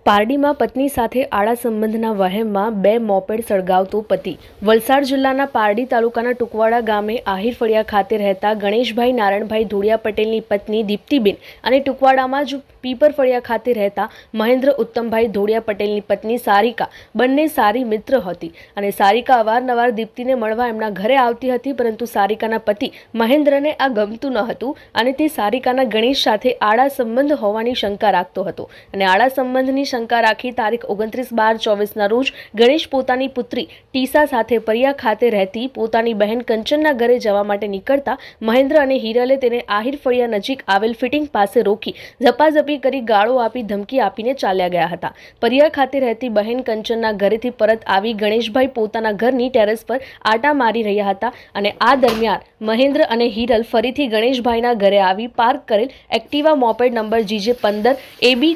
પારડીમાં પત્ની સાથે આડા સંબંધના વહેમમાં 2 મોપેડ સળગાવતો પતિ. વલસાડ જિલ્લાના પારડી તાલુકાના ટુકવાડા ગામે આહિર ફળિયા ખાતે રહેતા ગણેશભાઈ નારાયણભાઈ ધોળિયા પટેલની પત્ની દીપ્તિબેન અને ટુકવાડામાં જ પીપર ફળિયા ખાતે રહેતા મહેન્દ્ર ઉત્તમભાઈ ધોળિયા પટેલની પત્ની સારિકા બંને સારી મિત્ર હતી અને સારિકા અવારનવાર દીપ્તિને મળવા એમના ઘરે આવતી હતી, પરંતુ સારિકાના પતિ મહેન્દ્રને આ ગમતું ન હતું અને તે સારિકાના ગણેશ સાથે આડા સંબંધ હોવાની શંકા રાખતો હતો અને આડા સંબંધની શંકા રાખી તારીખ 29/12/24ના રોજ ગણેશ પોતાની પુત્રી ટીસા સાથે પરિયા ખાતે રહેતી પોતાની બહેન કંચનના ઘરે જવા માટે નીકળતા મહેન્દ્ર અને હિરલે તેને આહિર ફળિયા નજીક આવેલ ફિટિંગ પાસે રોકી ઝપાઝપી કરી ગાળો આપી ધમકી આપીને ચાલ્યા ગયા હતા. પરિયા ખાતે રહેતી બહેન કંચનના ઘરેથી પરત આવી ગણેશભાઈ પોતાના ઘરની ટેરેસ પર આટા મારી રહ્યા હતા અને આ દરમિયાન મહેન્દ્ર અને હિરલ ફરીથી ગણેશભાઈના ઘરે આવી પાર્ક કરેલ Activa moped number GJ15 AB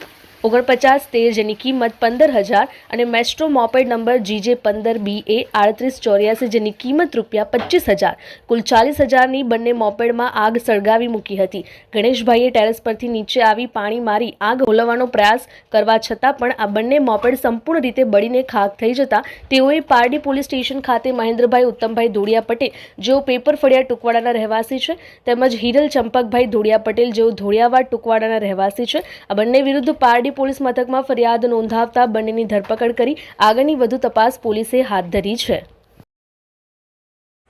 4913 જેની કિંમત 15,000 અને Maestro moped number GJ15 BA 3884 જેની કિંમત ₹25,000 કુલ 40,000ની બંને મોપેડમાં આગ સળગાવી મૂકી હતી. ગણેશભાઈએ ટેરેસ પરથી નીચે આવી પાણી મારી આગ ઓલવવાનો પ્રયાસ કરવા છતાં પણ આ બંને મોપેડ સંપૂર્ણ રીતે બળીને ખાખ થઈ જતા તેઓએ પારડી પોલીસ સ્ટેશન ખાતે મહેન્દ્રભાઈ ઉત્તમભાઈ ધોળિયા પટેલ જેઓ પેપર ફળિયા ટુકવાડાના રહેવાસી છે તેમજ હિરલ ચંપકભાઈ ધોળિયા પટેલ જેઓ ધોળિયાવાડ ટુકવાડાના રહેવાસી છે આ બંને વિરુદ્ધ પારડી પોલીસ મથકમાં ફરિયાદ નોંધાવતા બંનેની ધરપકડ કરી આગળની વધુ તપાસ પોલીસે હાથ ધરી છે.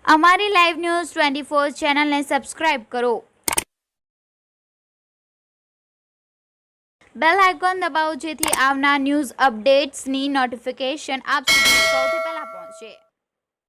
અમારી લાઈવ ન્યૂઝ 24 ચેનલને સબસ્ક્રાઇબ કરો. બેલ આઇકોન દબાવો જેથી આવનાર ન્યૂઝ અપડેટ્સની નોટિફિકેશન આપ સુધી સૌથી પહેલા